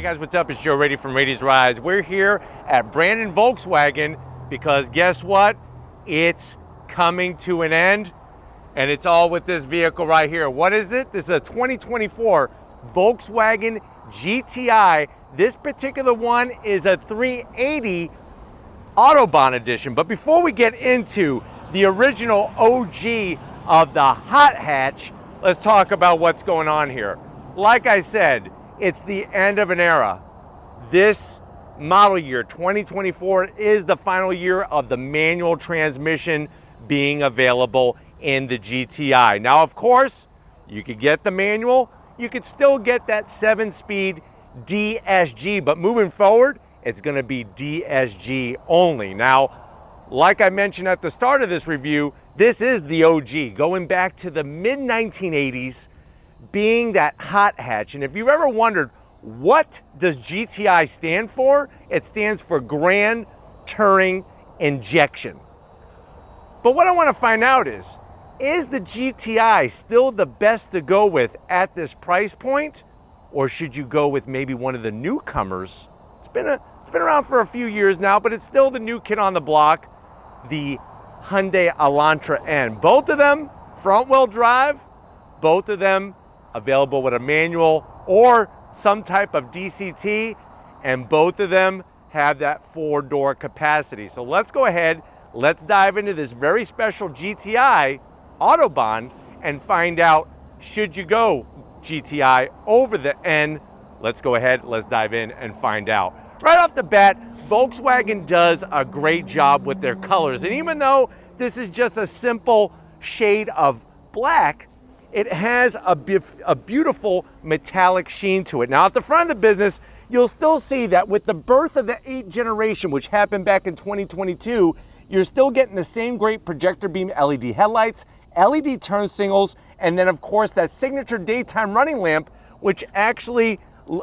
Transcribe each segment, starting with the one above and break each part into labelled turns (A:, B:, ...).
A: guys, what's up? It's Joe Rady from Rady's Rides. We're here at Brandon Volkswagen because guess what? It's coming to an end, and it's all with this vehicle right here. What is it? This is a 2024 Volkswagen GTI. This particular one is a 380 Autobahn edition. But before we get into the original OG of the hot hatch, let's talk about what's going on here. Like I said, it's the end of an era. This model year, 2024, is the final year of the manual transmission being available in the GTI. Now, of course, you could get the manual, you could still get that 7-speed DSG, but moving forward, it's gonna be DSG only. Now, like I mentioned at the start of this review, this is the OG, going back to the mid-1980s, being that hot hatch. And if you've ever wondered, what does GTI stand for? It stands for Grand Touring Injection. But what I want to find out is the GTI still the best to go with at this price point? Or should you go with maybe one of the newcomers? It's been around for a few years now, but it's still the new kid on the block, the Hyundai Elantra N. Both of them front-wheel drive, both of them available with a manual or some type of DCT, and both of them have that 4-door capacity. So let's go ahead, let's dive into this very special GTI Autobahn and find out, should you go GTI over the N? Let's go ahead, let's dive in and find out. Right off the bat, Volkswagen does a great job with their colors. And even though this is just a simple shade of black, it has a beautiful metallic sheen to it. Now, at the front of the business, you'll still see that with the birth of the 8th generation, which happened back in 2022, you're still getting the same great projector beam LED headlights, LED turn signals, and then, of course, that signature daytime running lamp, which actually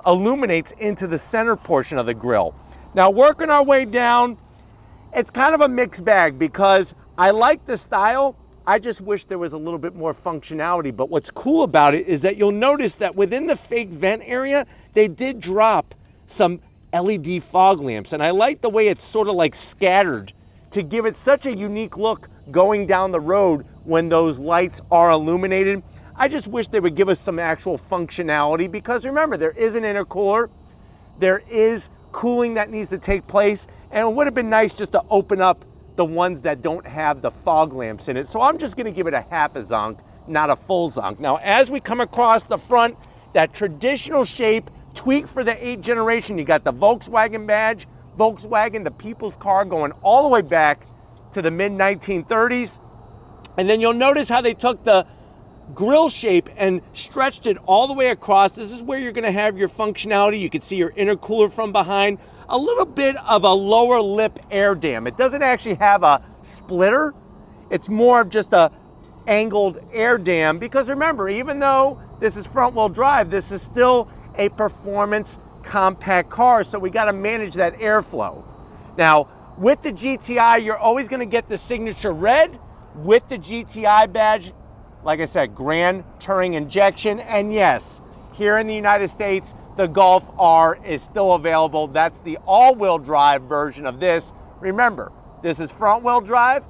A: illuminates into the center portion of the grille. Now, working our way down, it's kind of a mixed bag because I like the style. I just wish there was a little bit more functionality. But what's cool about it is that you'll notice that within the fake vent area, they did drop some LED fog lamps. And I like the way it's sort of like scattered to give it such a unique look going down the road when those lights are illuminated. I just wish they would give us some actual functionality because remember, there is an intercooler, there is cooling that needs to take place, and it would have been nice just to open up the ones that don't have the fog lamps in it. So I'm just gonna give it a half a zonk, not a full zonk. Now, as we come across the front, that traditional shape, tweaked for the 8th generation, you got the Volkswagen badge, Volkswagen, the people's car, going all the way back to the mid-1930s. And then you'll notice how they took the grille shape and stretched it all the way across. This is where you're gonna have your functionality. You can see your intercooler from behind. A little bit of a lower lip air dam. It doesn't actually have a splitter. It's more of just a angled air dam because remember, even though this is front wheel drive, this is still a performance compact car, so we gotta manage that airflow. Now, with the GTI, you're always gonna get the signature red with the GTI badge. Like I said, Grand Touring Injection, and yes, here in the United States, the Golf R is still available. That's the all-wheel drive version of this. Remember, this is front-wheel drive.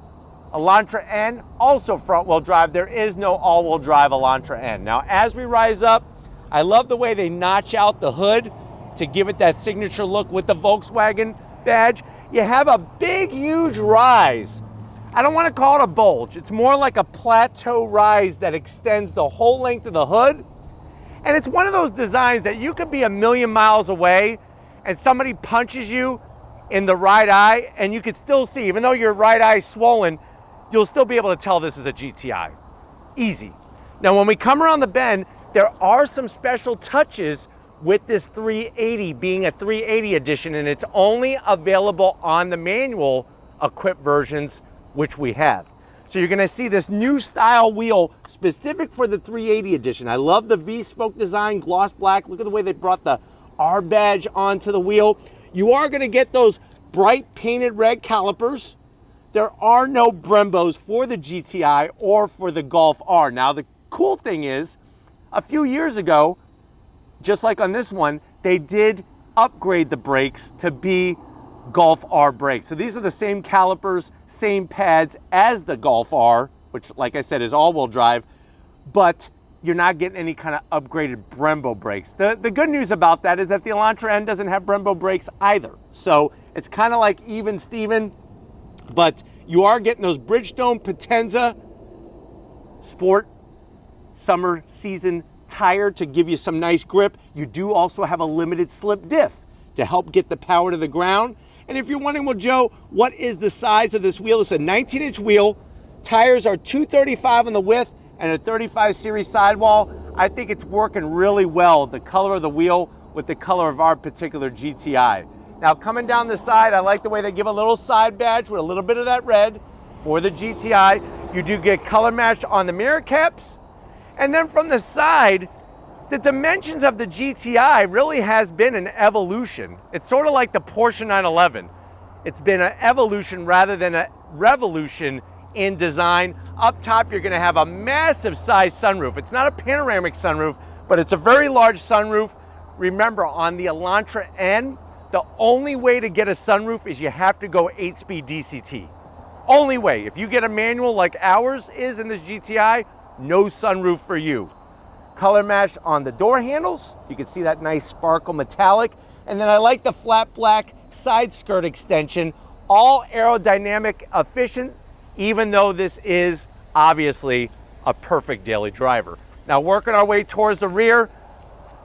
A: Elantra N, also front-wheel drive. There is no all-wheel drive Elantra N. Now, as we rise up, I love the way they notch out the hood to give it that signature look with the Volkswagen badge. You have a big, huge rise. I don't want to call it a bulge. It's more like a plateau rise that extends the whole length of the hood. And it's one of those designs that you could be a million miles away and somebody punches you in the right eye and you could still see, even though your right eye is swollen, you'll still be able to tell this is a GTI. Easy. Now, when we come around the bend, there are some special touches with this 380 being a 380 edition, and it's only available on the manual equipped versions, which we have. So you're gonna see this new style wheel specific for the 380 edition. I love the V-spoke design, gloss black. Look at the way they brought the R badge onto the wheel. You are gonna get those bright painted red calipers. There are no Brembos for the GTI or for the Golf R. Now, the cool thing is, a few years ago, just like on this one, they did upgrade the brakes to be Golf R brakes. So these are the same calipers, same pads as the Golf R, which, like I said, is all-wheel drive, but you're not getting any kind of upgraded Brembo brakes. The good news about that is that the Elantra N doesn't have Brembo brakes either. So it's kind of like even Steven, but you are getting those Bridgestone Potenza Sport summer season tire to give you some nice grip. You do also have a limited slip diff to help get the power to the ground. And if you're wondering, well, Joe, what is the size of this wheel? It's a 19-inch wheel. Tires are 235 on the width and a 35 series sidewall. I think it's working really well, the color of the wheel with the color of our particular GTI. Now, coming down the side, I like the way they give a little side badge with a little bit of that red for the GTI. You do get color match on the mirror caps. And then from the side, the dimensions of the GTI really has been an evolution. It's sort of like the Porsche 911. It's been an evolution rather than a revolution in design. Up top, you're gonna have a massive size sunroof. It's not a panoramic sunroof, but it's a very large sunroof. Remember, on the Elantra N, the only way to get a sunroof is you have to go 8-speed DCT. Only way. If you get a manual like ours is in this GTI, no sunroof for you. Color match on the door handles. You can see that nice sparkle metallic. And then I like the flat black side skirt extension, all aerodynamic efficient, even though this is obviously a perfect daily driver. Now, working our way towards the rear,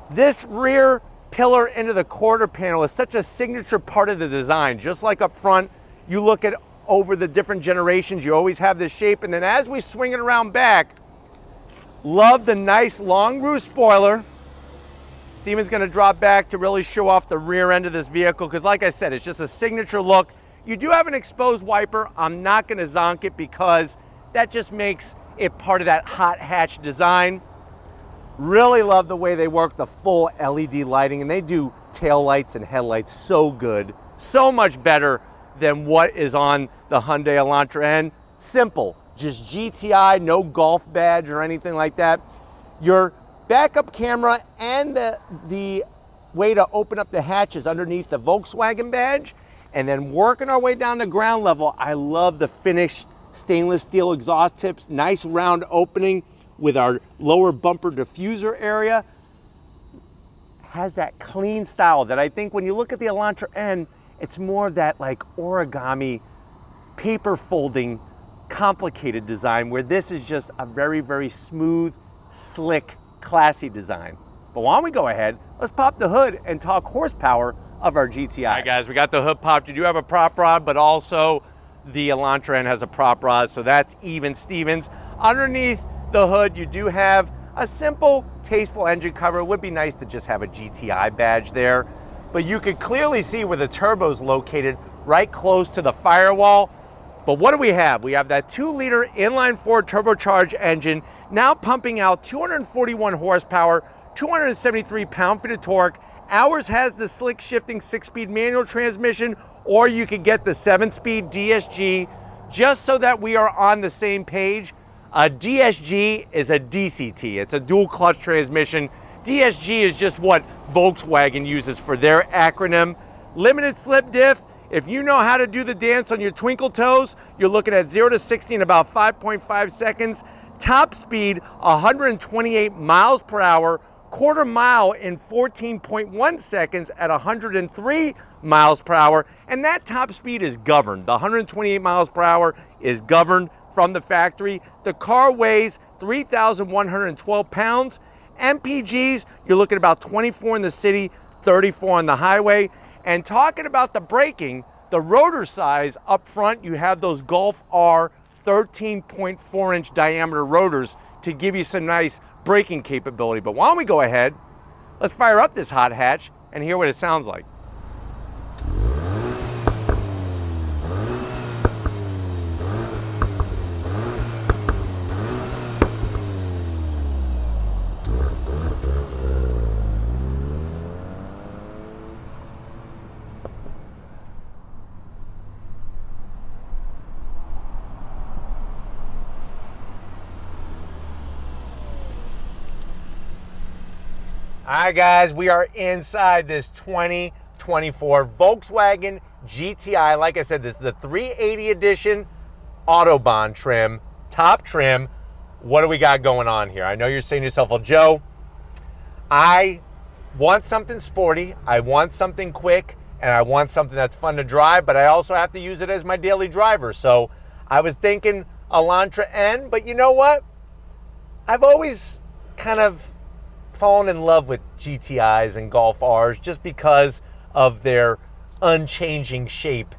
A: this rear pillar into the quarter panel is such a signature part of the design. Just like up front, you look at over the different generations, you always have this shape. And then as we swing it around back, love the nice long roof spoiler. Steven's gonna drop back to really show off the rear end of this vehicle, because like I said, it's just a signature look. You do have an exposed wiper. I'm not gonna zonk it because that just makes it part of that hot hatch design. Really love the way they work the full LED lighting, and they do tail lights and headlights so good, so much better than what is on the Hyundai Elantra N. Simple, just GTI, no golf badge or anything like that. Your backup camera and the way to open up the hatch is underneath the Volkswagen badge. And then working our way down to ground level, I love the finished stainless steel exhaust tips, nice round opening with our lower bumper diffuser area. Has that clean style that I think when you look at the Elantra N, it's more of that like origami, paper folding, complicated design, where this is just a very, very smooth, slick, classy design. But why don't we go ahead, let's pop the hood and talk horsepower of our GTI. All right, guys, we got the hood popped. You do have a prop rod, but also the Elantra N has a prop rod, so that's even Stevens. Underneath the hood, you do have a simple, tasteful engine cover. It would be nice to just have a GTI badge there, but you could clearly see where the turbo's located, right close to the firewall. But what do we have? We have that 2-liter inline-4 turbocharged engine, now pumping out 241 horsepower, 273 pound-feet of torque. Ours has the slick shifting 6-speed manual transmission, or you could get the 7-speed DSG. Just so that we are on the same page, a DSG is a DCT. It's a dual clutch transmission. DSG is just what Volkswagen uses for their acronym. Limited slip diff. If you know how to do the dance on your twinkle toes, you're looking at 0 to 60 in about 5.5 seconds. Top speed, 128 miles per hour. Quarter mile in 14.1 seconds at 103 miles per hour. And that top speed is governed. The 128 miles per hour is governed from the factory. The car weighs 3,112 pounds. MPGs, you're looking at about 24 in the city, 34 on the highway. And talking about the braking, the rotor size up front, you have those Golf R 13.4-inch diameter rotors to give you some nice braking capability. But why don't we go ahead, let's fire up this hot hatch and hear what it sounds like. All right, guys, we are inside this 2024 Volkswagen GTI. Like I said, this is the 380 edition Autobahn trim, top trim. What do we got going on here? I know you're saying to yourself, well, Joe, I want something sporty, I want something quick, and I want something that's fun to drive, but I also have to use it as my daily driver. So I was thinking Elantra N, but you know what? I've always kind of fallen in love with GTIs and Golf Rs just because of their unchanging shape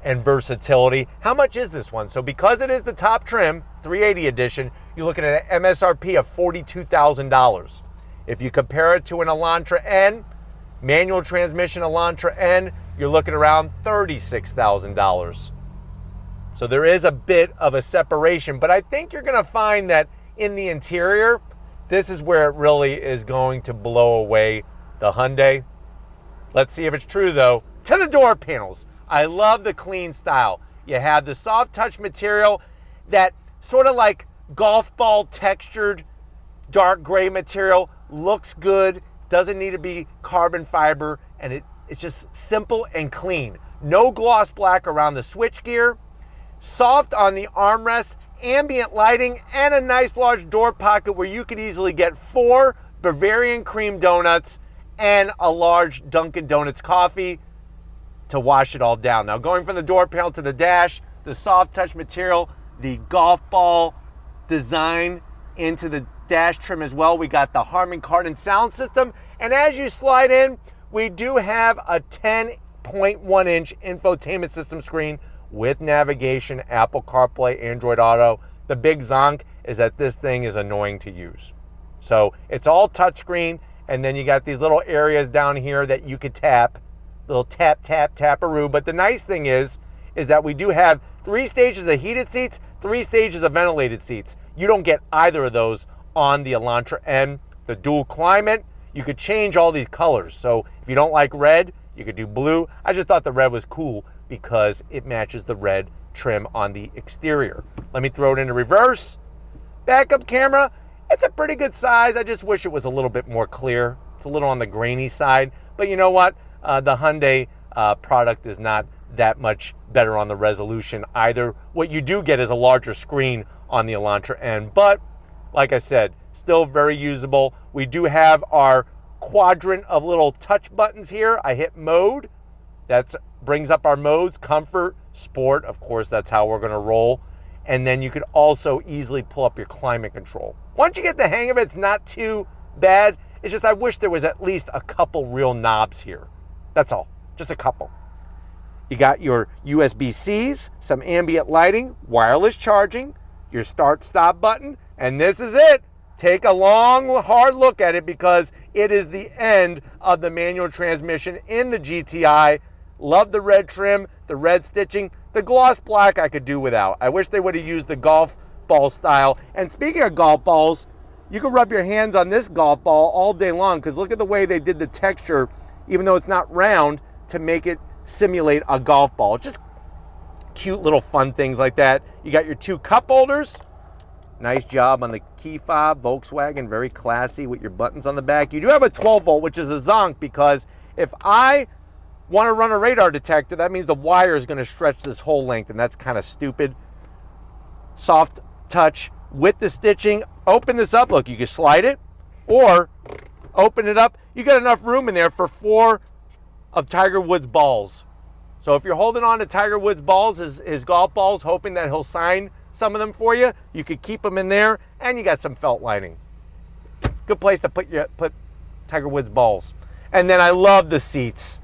A: and versatility. How much is this one? So because it is the top trim, 380 edition, you're looking at an MSRP of $42,000. If you compare it to an Elantra N, manual transmission Elantra N, you're looking around $36,000. So there is a bit of a separation, but I think you're gonna find that in the interior, this is where it really is going to blow away the Hyundai. Let's see if it's true though. To the door panels. I love the clean style. You have the soft touch material, that sort of like golf ball textured dark gray material, looks good, doesn't need to be carbon fiber, and it's just simple and clean. No gloss black around the switchgear, soft on the armrest, ambient lighting, and a nice large door pocket where you could easily get 4 Bavarian cream donuts and a large Dunkin' Donuts coffee to wash it all down. Now, going from the door panel to the dash, the soft touch material, the golf ball design into the dash trim as well. We got the Harman Kardon sound system, and as you slide in, we do have a 10.1-inch infotainment system screen with navigation, Apple CarPlay, Android Auto. The big zonk is that this thing is annoying to use. So it's all touchscreen, and then you got these little areas down here that you could tap, little tap, tap, tap-a-roo. But the nice thing is that we do have 3 stages of heated seats, 3 stages of ventilated seats. You don't get either of those on the Elantra N. The dual climate, you could change all these colors. So if you don't like red, you could do blue. I just thought the red was cool because it matches the red trim on the exterior. Let me throw it into reverse. Backup camera, it's a pretty good size. I just wish it was a little bit more clear. It's a little on the grainy side, but you know what? The Hyundai product is not that much better on the resolution either. What you do get is a larger screen on the Elantra N, but like I said, still very usable. We do have our quadrant of little touch buttons here. I hit mode. That brings up our modes, comfort, sport. Of course, that's how we're gonna roll. And then you could also easily pull up your climate control. Once you get the hang of it, it's not too bad. It's just I wish there was at least a couple real knobs here. That's all, just a couple. You got your USB-Cs, some ambient lighting, wireless charging, your start-stop button, and this is it. Take a long, hard look at it because it is the end of the manual transmission in the GTI. Love the red trim, the red stitching. The gloss black I could do without. I wish they would have used the golf ball style. And speaking of golf balls, you can rub your hands on this golf ball all day long because look at the way they did the texture, even though it's not round, to make it simulate a golf ball. Just cute little fun things like that. You got your 2 cup holders. Nice job on the key fob, Volkswagen, very classy with your buttons on the back. You do have a 12 volt, which is a zonk because if I want to run a radar detector, that means the wire is going to stretch this whole length, and that's kind of stupid. Soft touch with the stitching. Open this up. Look, you can slide it or open it up. You got enough room in there for 4 of Tiger Woods' balls. So if you're holding on to Tiger Woods' balls, his golf balls, hoping that he'll sign some of them for you, you could keep them in there, and you got some felt lining. Good place to put Tiger Woods' balls. And then I love the seats.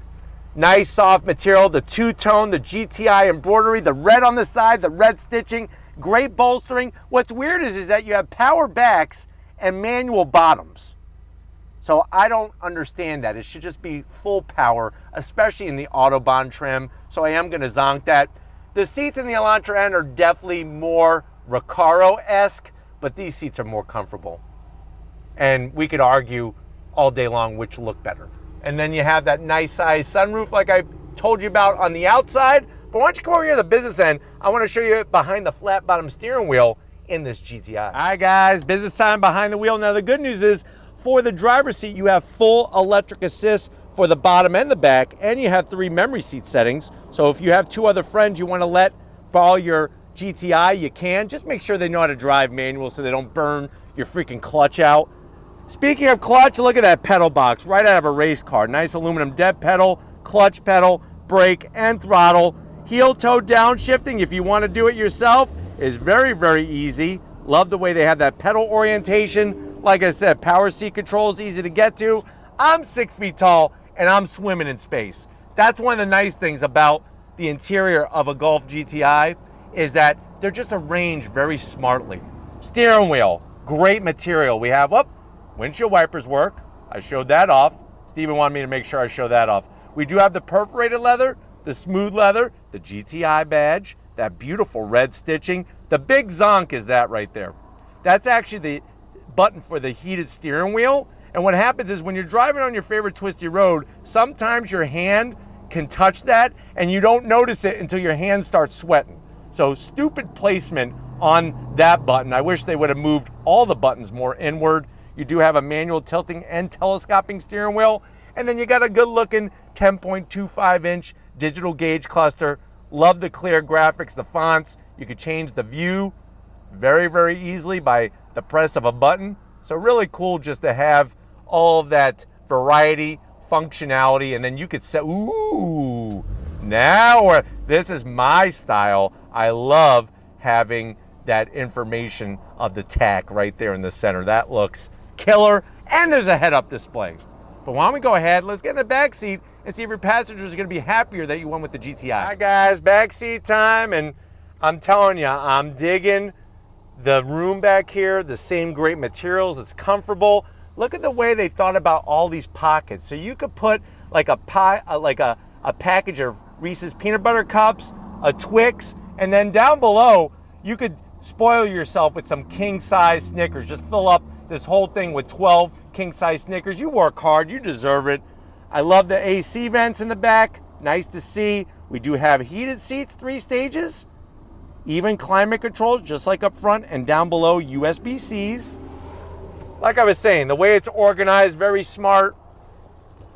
A: Nice soft material, the two-tone, the GTI embroidery, the red on the side, the red stitching, great bolstering. What's weird is that you have power backs and manual bottoms. So I don't understand that. It should just be full power, especially in the Autobahn trim. So I am gonna zonk that. The seats in the Elantra N are definitely more Recaro-esque, but these seats are more comfortable. And we could argue all day long which look better. And then you have that nice size sunroof like I told you about on the outside. But why don't you come over here to the business end? I want to show you behind the flat bottom steering wheel in this GTI. All right, guys, business time behind the wheel. Now, the good news is for the driver's seat, you have full electric assist for the bottom and the back, and you have 3 memory seat settings. So if you have 2 other friends you want to let borrow your GTI, you can. Just make sure they know how to drive manual so they don't burn your freaking clutch out. Speaking of clutch, look at that pedal box right out of a race car. Nice aluminum dead pedal, clutch pedal, brake, and throttle. Heel-toe downshifting, if you want to do it yourself, is very, very easy. Love the way they have that pedal orientation. Like I said, power seat control is easy to get to. I'm 6 feet tall and I'm swimming in space. That's one of the nice things about the interior of a Golf GTI is that they're just arranged very smartly. Steering wheel, great material. We have, windshield wipers work. I showed that off. Steven wanted me to make sure I show that off. We do have the perforated leather, the smooth leather, the GTI badge, that beautiful red stitching. The big zonk is that right there. That's actually the button for the heated steering wheel. And what happens is when you're driving on your favorite twisty road, sometimes your hand can touch that and you don't notice it until your hand starts sweating. So stupid placement on that button. I wish they would have moved all the buttons more inward. You do have a manual tilting and telescoping steering wheel. And then you got a good looking 10.25 inch digital gauge cluster. Love the clear graphics, the fonts. You could change the view very, very easily by the press of a button. So really cool just to have all of that variety, functionality, and then you could set, ooh, now this is my style. I love having that information of the tach right there in the center. That looks killer, and there's a head-up display. But why don't we go ahead, let's get in the back seat and see if your passengers are gonna be happier that you went with the GTI. All right guys, back seat time, and I'm telling you, I'm digging the room back here, the same great materials, it's comfortable. Look at the way they thought about all these pockets. So you could put like a package of Reese's peanut butter cups, a Twix, and then down below, you could spoil yourself with some king size Snickers. Just fill up this whole thing with 12 king size Snickers. You work hard, you deserve it. I love the AC vents in the back, nice to see. We do have heated seats, 3 stages, even climate controls, just like up front, and down below, USB-Cs. Like I was saying, the way it's organized, very smart.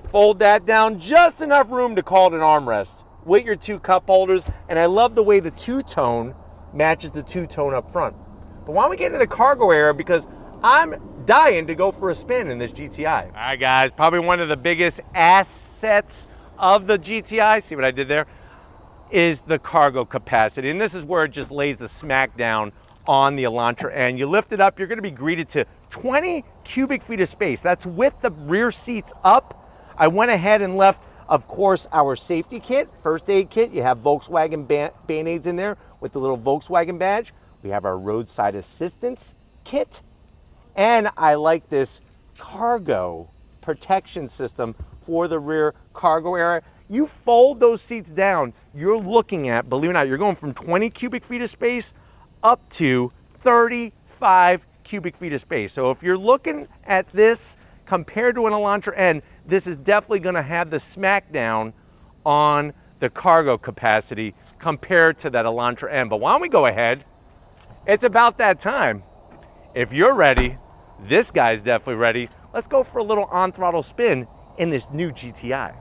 A: Fold that down, just enough room to call it an armrest with your 2 cup holders. And I love the way the two-tone matches the two-tone up front. But why don't we get into the cargo area, because I'm dying to go for a spin in this GTI. All right guys, probably one of the biggest assets of the GTI, see what I did there, is the cargo capacity. And this is where it just lays the smack down on the Elantra N. You lift it up, you're gonna be greeted to 20 cubic feet of space. That's with the rear seats up. I went ahead and left, of course, our safety kit, first aid kit. You have Volkswagen Band-Aids in there with the little Volkswagen badge. We have our roadside assistance kit. And I like this cargo protection system for the rear cargo area. You fold those seats down, you're looking at, believe it or not, you're going from 20 cubic feet of space up to 35 cubic feet of space. So if you're looking at this compared to an Elantra N, this is definitely gonna have the smackdown on the cargo capacity compared to that Elantra N. But why don't we go ahead? It's about that time. If you're ready, this guy's definitely ready. Let's go for a little on-throttle spin in this new GTI.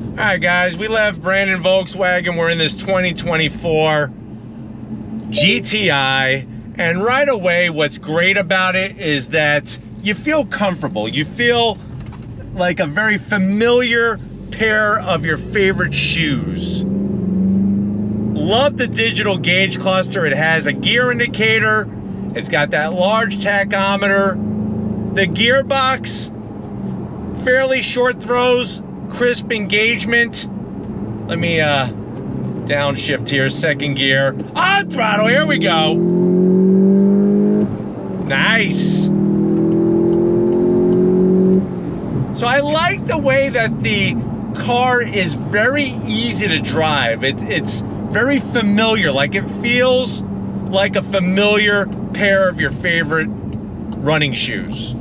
A: All right, guys, we left Brandon Volkswagen. We're in this 2024 GTI. And right away, what's great about it is that you feel comfortable. You feel like a very familiar pair of your favorite shoes. Love the digital gauge cluster. It has a gear indicator. It's got that large tachometer. The gearbox, fairly short throws, crisp engagement. Let me downshift here, second gear. On throttle, here we go. Nice. So I like the way that the car is very easy to drive. It's very familiar, like it feels like a familiar pair of your favorite running shoes.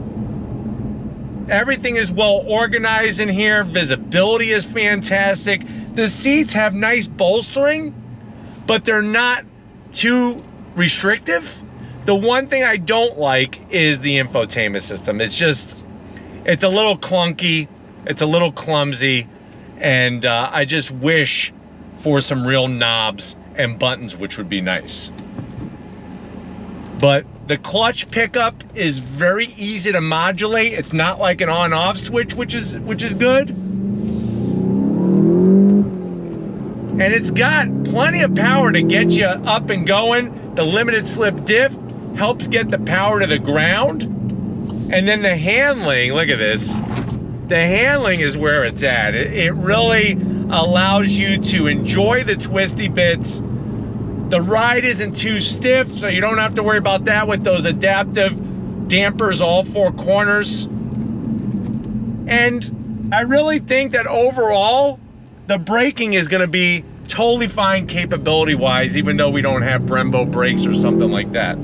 A: Everything is well organized in here. Visibility is fantastic. The seats have nice bolstering, but they're not too restrictive. The one thing I don't like is the infotainment system. It's a little clunky, it's a little clumsy, and I just wish for some real knobs and buttons, which would be nice. But the clutch pickup is very easy to modulate. It's not like an on-off switch, which is good. And it's got plenty of power to get you up and going. The limited slip diff helps get the power to the ground. And then the handling, look at this. The handling is where it's at. It really allows you to enjoy the twisty bits. The ride isn't too stiff, so you don't have to worry about that with those adaptive dampers all four corners. And I really think that overall, the braking is gonna be totally fine capability-wise, even though we don't have Brembo brakes or something like that.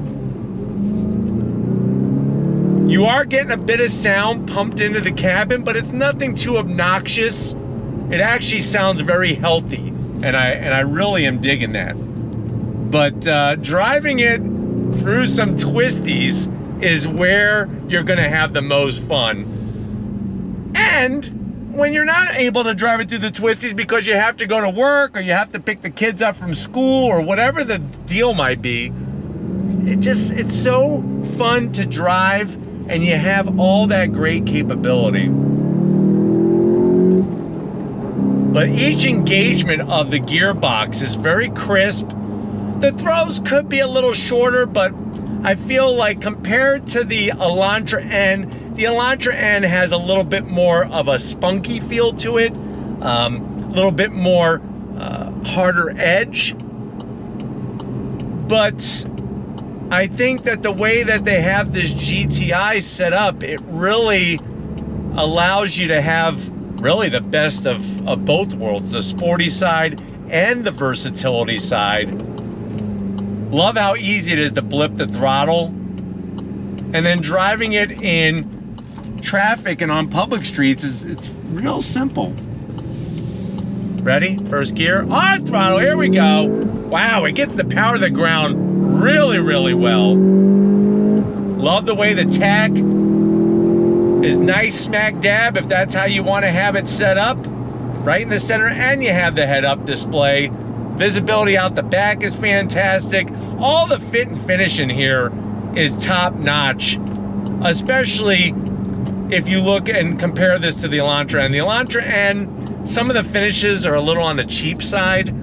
A: You are getting a bit of sound pumped into the cabin, but it's nothing too obnoxious. It actually sounds very healthy, and I really am digging that. But driving it through some twisties is where you're gonna have the most fun. And when you're not able to drive it through the twisties because you have to go to work or you have to pick the kids up from school or whatever the deal might be, it's so fun to drive, and you have all that great capability. But each engagement of the gearbox is very crisp. The throws could be a little shorter, but I feel like compared to the Elantra N, the Elantra N has a little bit more of a spunky feel to it, a little bit more harder edge. But I think that the way that they have this GTI set up, it really allows you to have really the best of both worlds, the sporty side and the versatility side. Love how easy it is to blip the throttle. And then driving it in traffic and on public streets it's real simple. Ready? First gear, on throttle, here we go. Wow, it gets the power to the ground really, really well. Love the way the tack is nice smack dab if that's how you want to have it set up. Right in the center, and you have the head-up display. Visibility out the back is fantastic. All the fit and finish in here is top-notch, especially if you look and compare this to the Elantra N. The Elantra N, some of the finishes are a little on the cheap side.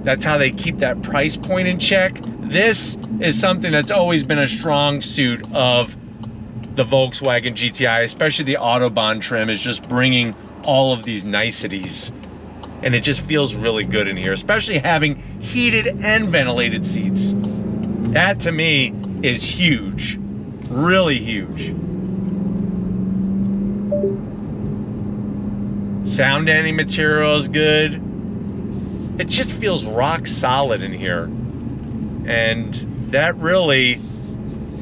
A: That's how they keep that price point in check. This is something that's always been a strong suit of the Volkswagen GTI, especially the Autobahn trim, is just bringing all of these niceties. And it just feels really good in here, especially having heated and ventilated seats. That to me is huge, really huge. Sound deadening material is good. It just feels rock solid in here. And that really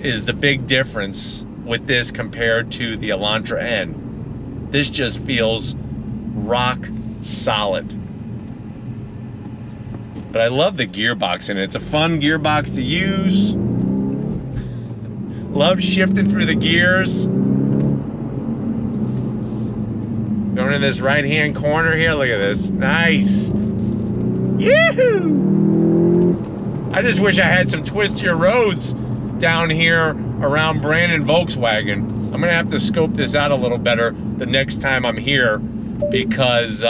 A: is the big difference with this compared to the Elantra N. This just feels rock solid. But I love the gearbox in it. It's a fun gearbox to use. Love shifting through the gears. Going in this right-hand corner here, look at this. Nice. Yahoo! I just wish I had some twistier roads down here around Brandon Volkswagen. I'm gonna have to scope this out a little better the next time I'm here, because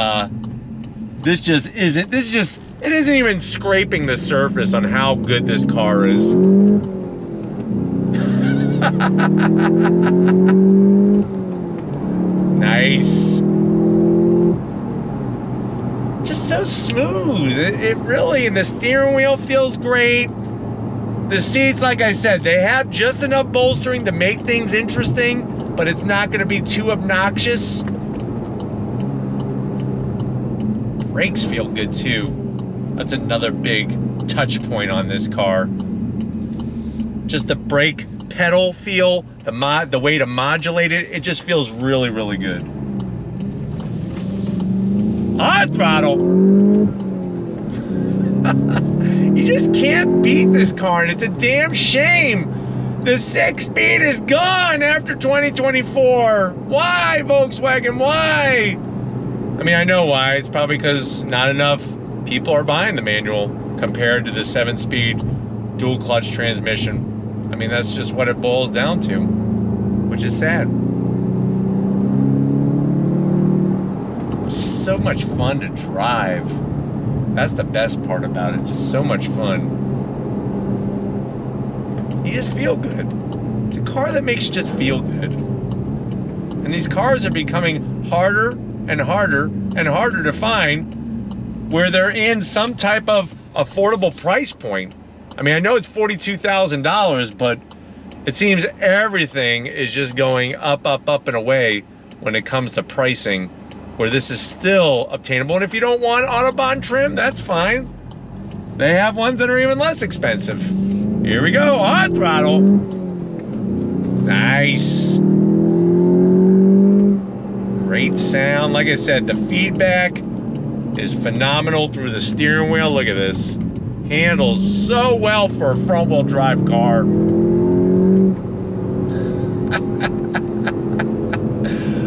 A: this just isn't, it isn't even scraping the surface on how good this car is. Nice. Just so smooth. It really, and the steering wheel feels great. The seats, like I said, they have just enough bolstering to make things interesting, but it's not going to be too obnoxious. Brakes feel good too. That's another big touch point on this car. Just the brake pedal feel, the way to modulate it, it just feels really, really good. On throttle. You just can't beat this car, and it's a damn shame The 6-speed is gone after 2024. Why, Volkswagen? Why? I mean, I know why. It's probably because not enough people are buying the manual compared to the 7-speed dual clutch transmission. I mean, that's just what it boils down to, which is sad. It's just so much fun to drive. That's the best part about it. Just so much fun. You just feel good. It's a car that makes you just feel good. And these cars are becoming harder and harder and harder to find where they're in some type of affordable price point. I mean, I know it's $42,000, but it seems everything is just going up, up, up and away when it comes to pricing, where this is still obtainable. And if you don't want Autobahn trim, that's fine. They have ones that are even less expensive. Here we go, hot throttle. Nice. Great sound. Like I said, the feedback is phenomenal through the steering wheel. Look at this. Handles so well for a front-wheel drive car.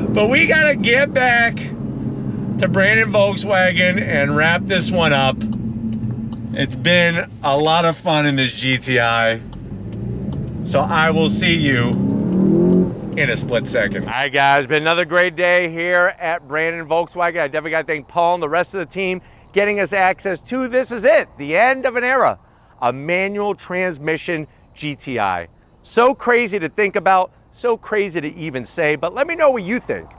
A: But we gotta get back to Brandon Volkswagen and wrap this one up. It's been a lot of fun in this GTI. So I will see you in a split second. All right, guys, been another great day here at Brandon Volkswagen. I definitely got to thank Paul and the rest of the team getting us access to, this is it, the end of an era, a manual transmission GTI. So crazy to think about, so crazy to even say, but let me know what you think.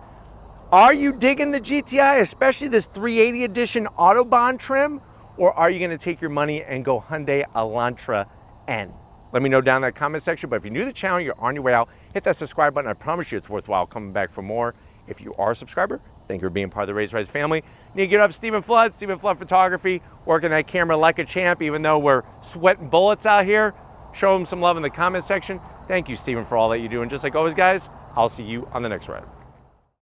A: Are you digging the GTI, especially this 380 edition Autobahn trim? Or are you gonna take your money and go Hyundai Elantra N? Let me know down in that comment section, but if you're new to the channel, you're on your way out, hit that subscribe button. I promise you it's worthwhile coming back for more. If you are a subscriber, thank you for being part of the Race Rise family. Need to get up Stephen Flood Photography, working that camera like a champ, even though we're sweating bullets out here. Show him some love in the comment section. Thank you, Stephen, for all that you do. And just like always, guys, I'll see you on the next ride.